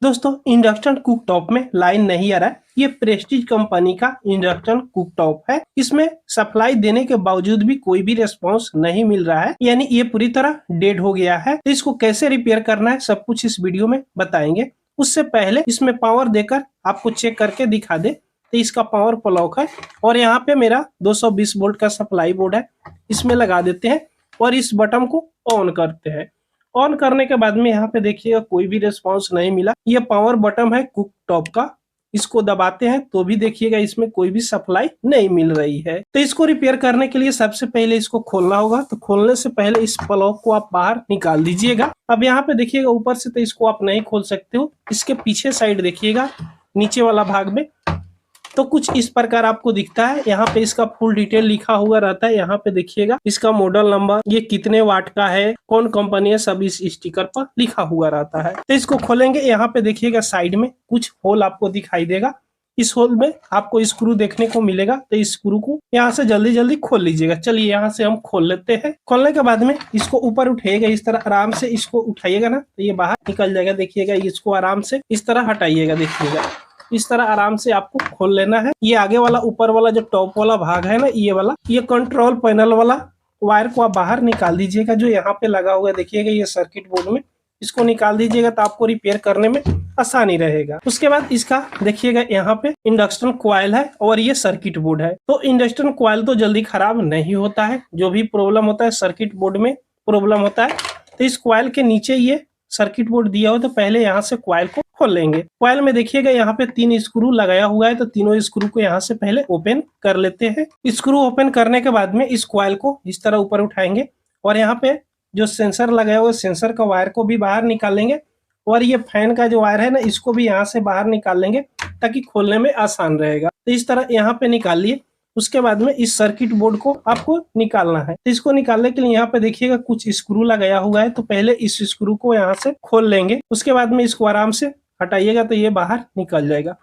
दोस्तों induction cooktop में line नहीं आ रहा है। ये प्रेस्टीज कंपनी का इंडक्शन कुकटॉप है। इसमें सप्लाई देने के बावजूद भी कोई भी रिस्पांस नहीं मिल रहा है, यानी ये पूरी तरह डेड हो गया है। तो इसको कैसे रिपेयर करना है सब कुछ इस वीडियो में बताएंगे। उससे पहले इसमें पावर देकर आपको चेक करके दिखा दे। तो इसका पावर प्लॉक है और यहाँ पे मेरा 220 वोल्ट का सप्लाई बोर्ड है। इसमें लगा देते हैं और इस बटन को ऑन करते हैं। ऑन करने के बाद में यहाँ पे देखिएगा कोई भी रिस्पांस नहीं मिला। ये पावर बटन है कुकटॉप का, इसको दबाते हैं तो भी देखिएगा इसमें कोई भी सप्लाई नहीं मिल रही है। तो इसको रिपेयर करने के लिए सबसे पहले इसको खोलना होगा। तो खोलने से पहले इस प्लग को आप बाहर निकाल दीजिएगा। अब यहाँ पे देखिएगा ऊपर से तो इसको आप नहीं खोल सकते हो। इसके पीछे साइड देखिएगा नीचे वाला भाग में तो कुछ इस प्रकार आपको दिखता है। यहाँ पे इसका फुल डिटेल लिखा हुआ रहता है। यहाँ पे देखिएगा इसका मॉडल नंबर, ये कितने वाट का है, कौन कंपनी है, सब इस स्टिकर पर लिखा हुआ रहता है। तो इसको खोलेंगे, यहाँ पे देखिएगा साइड में कुछ होल आपको दिखाई देगा। इस होल में आपको स्क्रू देखने को मिलेगा। तो इस स्क्रू को यहाँ से जल्दी जल्दी खोल लीजिएगा। चलिए यहाँ से हम खोल लेते हैं। खोलने के बाद में इसको ऊपर उठाइएगा, इस तरह आराम से इसको उठाइएगा ना तो ये बाहर निकल जाएगा। देखिएगा इसको आराम से इस तरह हटाइएगा। देखिएगा इस तरह आराम से आपको खोल लेना है। ये आगे वाला ऊपर वाला जो टॉप वाला भाग है ना, ये वाला, ये कंट्रोल पैनल वाला वायर को आप बाहर निकाल दीजिएगा जो यहाँ पे लगा हुआ है। देखिएगा ये सर्किट बोर्ड में, इसको निकाल दीजिएगा तो आपको रिपेयर करने में आसानी रहेगा। उसके बाद इसका देखिएगा यहाँ पे इंडक्शन कॉइल है और ये सर्किट बोर्ड है। तो इंडक्शन कॉइल तो जल्दी खराब नहीं होता है। जो भी प्रॉब्लम होता है सर्किट बोर्ड में प्रॉब्लम होता है। तो इस कॉइल के नीचे ये सर्किट बोर्ड दिया हो तो पहले यहाँ से कॉइल को खोल लेंगे। कॉइल में देखिएगा यहाँ पे 3 स्क्रू लगाया हुआ है। तो तीनों स्क्रू को यहाँ से पहले ओपन कर लेते हैं। स्क्रू ओपन करने के बाद में इस कॉइल को इस तरह ऊपर उठाएंगे और यहाँ पे जो सेंसर लगाया हुआ है सेंसर का वायर को भी बाहर निकाल लेंगे और ये फैन का जो वायर है ना इसको भी यहाँ से बाहर निकाल लेंगे ताकि खोलने में आसान रहेगा। तो इस तरह यहाँ पे निकाल लिए। उसके बाद में इस सर्किट बोर्ड को आपको निकालना है। तो इसको निकालने के लिए यहाँ पे देखिएगा कुछ स्क्रू लगाया हुआ है। तो पहले इस स्क्रू को यहाँ से खोल लेंगे। उसके बाद में इसको आराम से हटाइएगा तो ये बाहर निकल जाएगा।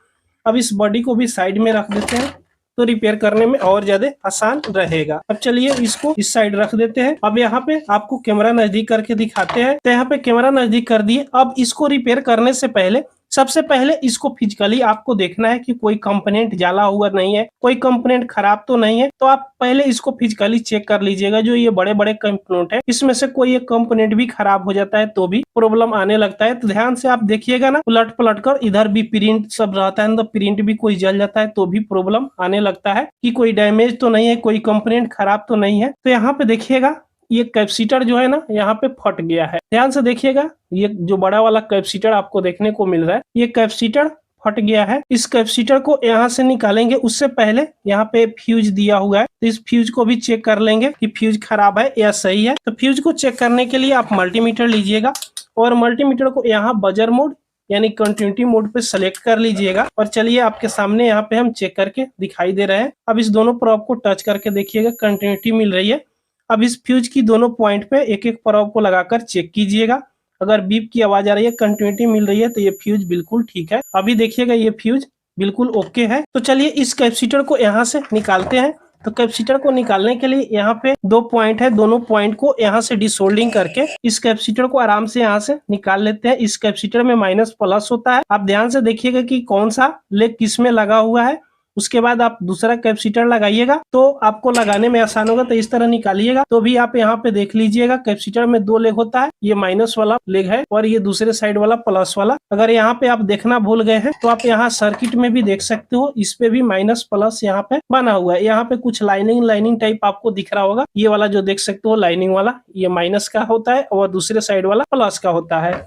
अब इस बॉडी को भी साइड में रख देते हैं तो रिपेयर करने में और ज्यादा आसान रहेगा। अब चलिए इसको इस साइड रख देते हैं। अब यहाँ पे आपको कैमरा नजदीक करके दिखाते हैं। तो यहाँ पे कैमरा नजदीक कर दिए। अब इसको रिपेयर करने से पहले सबसे पहले इसको फिजिकली आपको देखना है कि कोई कंपोनेंट जाला हुआ नहीं है, कोई कंपोनेंट खराब तो नहीं है। तो आप पहले इसको फिजिकली चेक कर लीजिएगा। जो ये बड़े बड़े कंपोनेंट है इसमें से कोई एक कंपोनेंट भी खराब हो जाता है तो भी प्रॉब्लम आने लगता है। तो ध्यान से आप देखिएगा ना, उलट पलट कर इधर भी प्रिंट सब रहता है, तो प्रिंट भी कोई जल जाता है तो भी प्रॉब्लम आने लगता है कि कोई डैमेज तो नहीं है, कोई कंपोनेंट खराब तो नहीं है। तो यहाँ पे देखिएगा ये कैपेसिटर जो है ना यहाँ पे फट गया है। ध्यान से देखिएगा, ये जो बड़ा वाला कैपेसिटर आपको देखने को मिल रहा है ये कैपेसिटर फट गया है। इस कैपेसिटर को यहाँ से निकालेंगे। उससे पहले यहाँ पे फ्यूज दिया हुआ है तो इस फ्यूज को भी चेक कर लेंगे कि फ्यूज खराब है या सही है। तो फ्यूज को चेक करने के लिए आप मल्टीमीटर लीजिएगा और मल्टीमीटर को यहाँ बजर मोड यानी कंटिन्यूटी मोड पे सेलेक्ट कर लीजिएगा। और चलिए आपके सामने यहाँ पे हम चेक करके दिखाई दे रहे हैं। अब इस दोनों प्रोब को टच करके देखिएगा कंटिन्यूटी मिल रही है। अब इस फ्यूज की दोनों पॉइंट पे एक एक प्रोब को लगाकर चेक कीजिएगा। अगर बीप की आवाज आ रही है, कंटिन्यूटी मिल रही है तो ये फ्यूज बिल्कुल ठीक है। अभी देखिएगा ये फ्यूज बिल्कुल ओके है। तो चलिए इस कैपेसिटर को यहाँ से निकालते हैं। तो कैपेसिटर को निकालने के लिए यहाँ पे 2 पॉइंट है, दोनों पॉइंट को यहाँ से डिसोल्डिंग करके इस कैपेसिटर को आराम से यहाँ से निकाल लेते हैं। इस कैपेसिटर में माइनस प्लस होता है। आप ध्यान से देखिएगा कि कौन सा लेग किस में लगा हुआ है। उसके बाद आप दूसरा कैपेसिटर लगाइएगा तो आपको लगाने में आसान होगा। तो इस तरह निकालिएगा। तो भी आप यहाँ पे देख लीजिएगा कैपेसिटर में 2 लेग होता है। ये माइनस वाला लेग है और ये दूसरे साइड वाला प्लस वाला। अगर यहाँ पे आप देखना भूल गए हैं तो आप यहाँ सर्किट में भी देख सकते हो, इस पे भी माइनस प्लस यहाँ पे बना हुआ है। यहाँ पे कुछ लाइनिंग टाइप आपको दिख रहा होगा। ये वाला जो देख सकते हो लाइनिंग वाला, ये माइनस का होता है और दूसरे साइड वाला प्लस का होता है।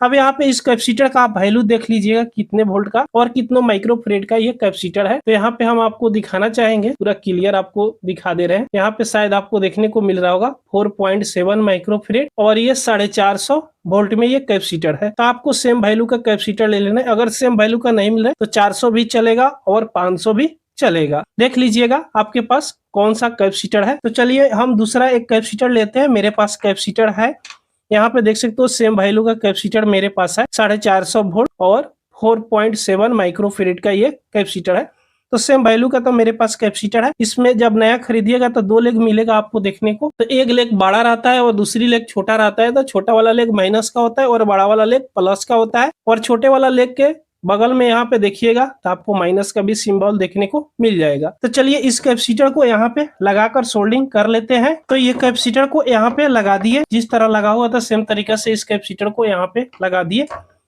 अब यहाँ पे इस कैपेसिटर का आप वैल्यू देख लीजिएगा कितने वोल्ट का और कितने माइक्रोफेरेड का ये कैपेसिटर है। तो यहाँ पे हम आपको दिखाना चाहेंगे, पूरा क्लियर आपको दिखा दे रहे हैं। यहाँ पे शायद आपको देखने को मिल रहा होगा 4.7 माइक्रोफेरेड और ये 450 वोल्ट में ये कैपेसिटर है। तो आपको सेम वैल्यू का कैपेसिटर ले लेना है। अगर सेम वैल्यू का नहीं मिल रहा है तो 400 भी चलेगा और 500 भी चलेगा। देख लीजिएगा आपके पास कौन सा कैपेसिटर है। तो चलिए हम दूसरा एक कैपेसिटर लेते हैं। मेरे पास कैपेसिटर है, यहाँ पे देख सकते हो सेम वैल्यू का कैपेसिटर मेरे पास है 450 वोल्ट और 4.7 माइक्रोफेरेड का ये कैपेसिटर है। तो सेम वैल्यू का तो मेरे पास कैपेसिटर है। इसमें जब नया खरीदिएगा तो 2 लेग मिलेगा आपको देखने को। तो एक लेग बड़ा रहता है और दूसरी लेग छोटा रहता है। तो छोटा वाला लेग माइनस का होता है और बड़ा वाला लेग प्लस का होता है। और छोटे वाला लेग के बगल में यहाँ पे देखिएगा तो आपको माइनस का भी सिंबल देखने को मिल जाएगा। तो चलिए इस कैपेसिटर को यहाँ पे लगाकर सोल्डिंग कर लेते हैं। तो ये कैपेसिटर को यहाँ पे लगा दिए, जिस तरह लगा हुआ था सेम तरीका से इस कैपेसिटर को यहाँ पे लगा दिए।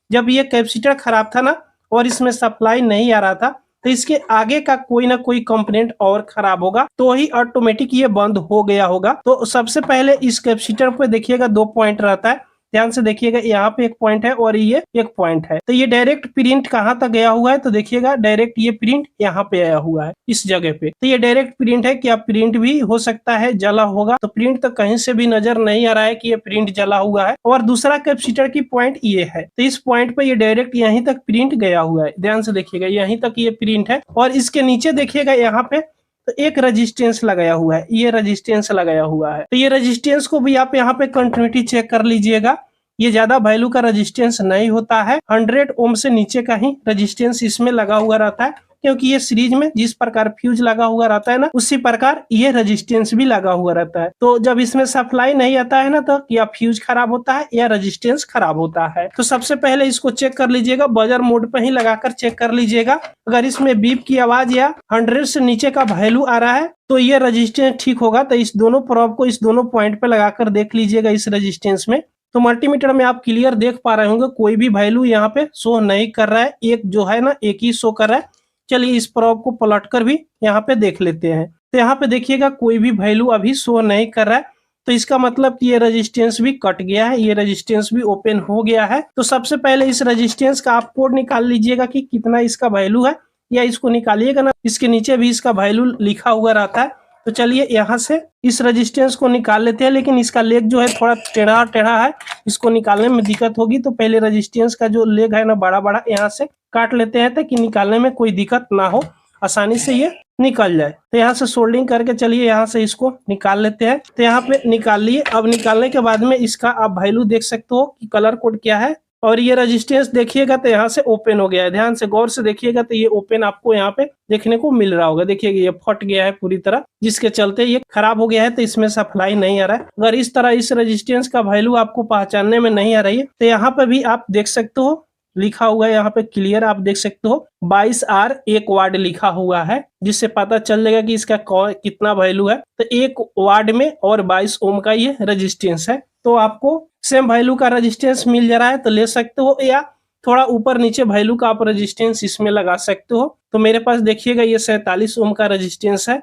जब ये कैपेसिटर खराब था ना और इसमें सप्लाई नहीं आ रहा था, तो इसके आगे का कोई ना कोई कंपोनेंट और खराब होगा तो ही ऑटोमेटिक ये बंद हो गया होगा। तो सबसे पहले इस कैपेसिटर पे देखिएगा 2 पॉइंट रहता है, ध्यान से देखिएगा, यहाँ पे एक पॉइंट है और ये एक पॉइंट है। तो ये डायरेक्ट प्रिंट कहाँ तक गया हुआ है, तो देखिएगा डायरेक्ट ये प्रिंट यहाँ पे आया हुआ है इस जगह पे। तो ये डायरेक्ट प्रिंट है। क्या प्रिंट भी हो सकता है जला होगा, तो प्रिंट तो कहीं से भी नजर नहीं आ रहा है कि ये प्रिंट जला हुआ है। और दूसरा कैपेसिटर की पॉइंट ये है, तो इस पॉइंट पे ये डायरेक्ट यहीं तक प्रिंट गया हुआ है, ध्यान से देखिएगा यहीं तक ये प्रिंट है। और इसके नीचे देखिएगा यहाँ पे तो एक रेजिस्टेंस लगाया हुआ है, ये रेजिस्टेंस लगाया हुआ है। तो ये रेजिस्टेंस को भी आप यहाँ पे कंटिन्यूटी चेक कर लीजिएगा। ये ज्यादा वैल्यू का रेजिस्टेंस नहीं होता है, 100 ओम से नीचे का ही रेजिस्टेंस इसमें लगा हुआ रहता है, क्योंकि ये सीरीज में जिस प्रकार फ्यूज लगा हुआ रहता है ना, उसी प्रकार ये रेजिस्टेंस भी लगा हुआ रहता है। तो जब इसमें सप्लाई नहीं आता है ना, तो या फ्यूज खराब होता है या रेजिस्टेंस खराब होता है। तो सबसे पहले इसको चेक कर लीजिएगा, बजर मोड पे ही लगाकर चेक कर लीजिएगा। अगर इसमें बीप की आवाज या 100 से नीचे का वैल्यू आ रहा है तो ये रेजिस्टेंस ठीक होगा। तो इस दोनों प्रोब को इस दोनों पॉइंट पे लगाकर देख लीजिएगा इस रेजिस्टेंस में। तो मल्टीमीटर में आप क्लियर देख पा रहे होंगे कोई भी वैल्यू यहाँ पे शो नहीं कर रहा है, एक जो है ना एक ही शो कर रहा है। चलिए इस प्रोब को पलट कर भी यहाँ पे देख लेते हैं। तो यहाँ पे देखिएगा कोई भी वैल्यू अभी शो नहीं कर रहा है, तो इसका मतलब कि ये रेजिस्टेंस भी कट गया है, ये रेजिस्टेंस भी ओपन हो गया है। तो सबसे पहले इस रेजिस्टेंस का आप कोड निकाल लीजिएगा कि कितना इसका वैल्यू है, या इसको निकालिएगा ना, इसके नीचे भी इसका वैल्यू लिखा हुआ रहता है। तो चलिए यहाँ से इस रेजिस्टेंस को निकाल लेते हैं, लेकिन इसका लेग जो है थोड़ा टेढ़ा टेढ़ा है, इसको निकालने में दिक्कत होगी। तो पहले रेजिस्टेंस का जो लेग है ना बड़ा बड़ा, यहाँ से काट लेते हैं ताकि निकालने में कोई दिक्कत ना हो, आसानी से ये निकल जाए। तो यहाँ से सोल्डिंग करके चलिए यहाँ से इसको निकाल लेते हैं। तो यहाँ पे निकाल लिए। अब निकालने के बाद में इसका आप वैल्यू देख सकते हो कि कलर कोड क्या है। और ये रेजिस्टेंस देखिएगा तो यहाँ से ओपन हो गया है, ध्यान से गौर से देखिएगा तो ये ओपन आपको यहाँ पे देखने को मिल रहा होगा। देखिएगा ये फट गया है पूरी तरह, जिसके चलते ये खराब हो गया है, तो इसमें सप्लाई नहीं आ रहा है। अगर इस तरह इस रेजिस्टेंस का वैल्यू आपको पहचानने में नहीं आ रही है, तो यहाँ पे भी आप देख सकते हो लिखा हुआ है, यहाँ पे क्लियर आप देख सकते हो 22R 1 वाट लिखा हुआ है, जिससे पता चल जाएगा कि इसका कितना वैल्यू है। तो 1 वाट में और 22 ओम का ये रेजिस्टेंस है। तो आपको सेम वैल्यू का रेजिस्टेंस मिल जा रहा है तो ले सकते हो, या थोड़ा ऊपर नीचे वैल्यू का आप रेजिस्टेंस इसमें लगा सकते हो। तो मेरे पास देखिएगा ये 47 ओम का रेजिस्टेंस है,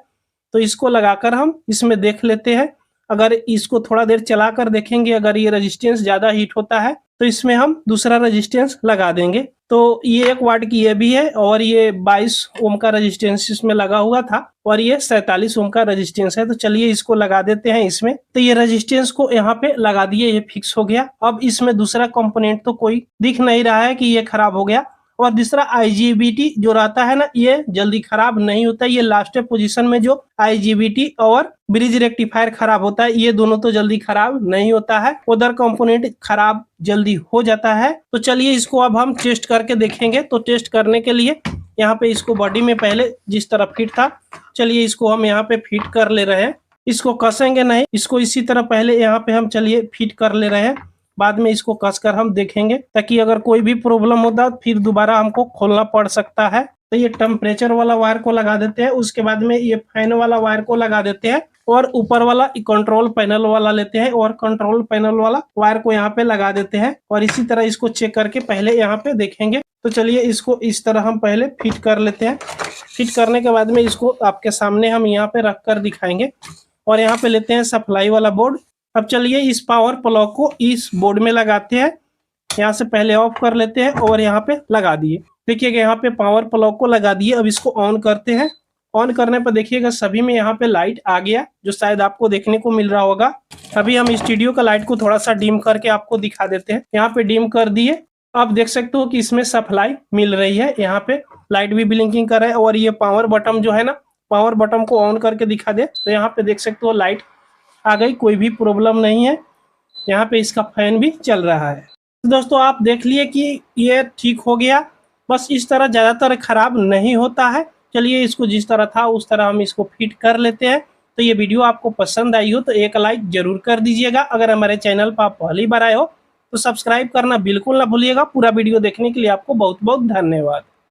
तो इसको लगाकर हम इसमें देख लेते हैं। अगर इसको थोड़ा देर चलाकर देखेंगे, अगर ये रेजिस्टेंस ज्यादा हीट होता है तो इसमें हम दूसरा रेजिस्टेंस लगा देंगे। तो ये 1 वाट की ये भी है, और ये 22 ओम का रेजिस्टेंस इसमें लगा हुआ था, और ये 47 ओम का रेजिस्टेंस है। तो चलिए इसको लगा देते हैं इसमें। तो ये रेजिस्टेंस को यहाँ पे लगा दिए, ये फिक्स हो गया। अब इसमें दूसरा कंपोनेंट तो कोई दिख नहीं रहा है कि ये खराब हो गया। और दूसरा IGBT जो रहता है ना, ये जल्दी खराब नहीं होता है। ये लास्ट पोजीशन में जो IGBT और ब्रिज रेक्टिफायर खराब होता है, ये दोनों तो जल्दी खराब नहीं होता है, उधर कंपोनेंट खराब जल्दी हो जाता है। तो चलिए इसको अब हम टेस्ट करके देखेंगे। तो टेस्ट करने के लिए यहाँ पे इसको बॉडी में पहले जिस तरह फिट था, चलिए इसको हम यहाँ पे फिट कर ले रहे हैं। इसको कसेंगे नहीं, इसको इसी तरह पहले यहाँ पे हम चलिए फिट कर ले रहे हैं, बाद में इसको कसकर हम देखेंगे, ताकि अगर कोई भी प्रॉब्लम होता है फिर दोबारा हमको खोलना पड़ सकता है। तो ये टेम्परेचर वाला वायर को लगा देते हैं, उसके बाद में ये फैन वाला वायर को लगा देते हैं, और ऊपर वाला कंट्रोल पैनल वाला लेते हैं और कंट्रोल पैनल वाला वायर को यहाँ पे लगा देते हैं। और इसी तरह इसको चेक करके पहले यहाँ पे देखेंगे। तो चलिए इसको इस तरह हम पहले फिट कर लेते हैं। फिट करने के बाद में इसको आपके सामने हम यहाँ पे रख कर दिखाएंगे। और यहाँ पे लेते हैं सप्लाई वाला बोर्ड। अब चलिए इस पावर प्लग को इस बोर्ड में लगाते हैं। यहाँ से पहले ऑफ कर लेते हैं और यहाँ पे लगा दिए। देखिएगा यहाँ पे पावर प्लग को लगा दिए। अब इसको ऑन करते हैं। ऑन करने पर देखिएगा सभी में यहाँ पे लाइट आ गया, जो शायद आपको देखने को मिल रहा होगा। अभी हम स्टूडियो का लाइट को थोड़ा सा डिम करके आपको दिखा देते हैं। यहाँ पे डिम कर दिए। अब देख सकते हो कि इसमें सप्लाई मिल रही है। यहाँ पे लाइट भी ब्लिंकिंग कर रहा है। और ये पावर बटन जो है ना, पावर बटन को ऑन करके दिखा दे तो यहाँ पे देख सकते हो लाइट आ गई, कोई भी प्रॉब्लम नहीं है। यहाँ पे इसका फैन भी चल रहा है। तो दोस्तों आप देख लिए कि ये ठीक हो गया। बस इस तरह ज़्यादातर खराब नहीं होता है, चलिए इसको जिस तरह था उस तरह हम इसको फिट कर लेते हैं। तो ये वीडियो आपको पसंद आई हो तो एक लाइक जरूर कर दीजिएगा। अगर हमारे चैनल पर आप पहली बार आए हो तो सब्सक्राइब करना बिल्कुल ना भूलिएगा। पूरा वीडियो देखने के लिए आपको बहुत बहुत धन्यवाद।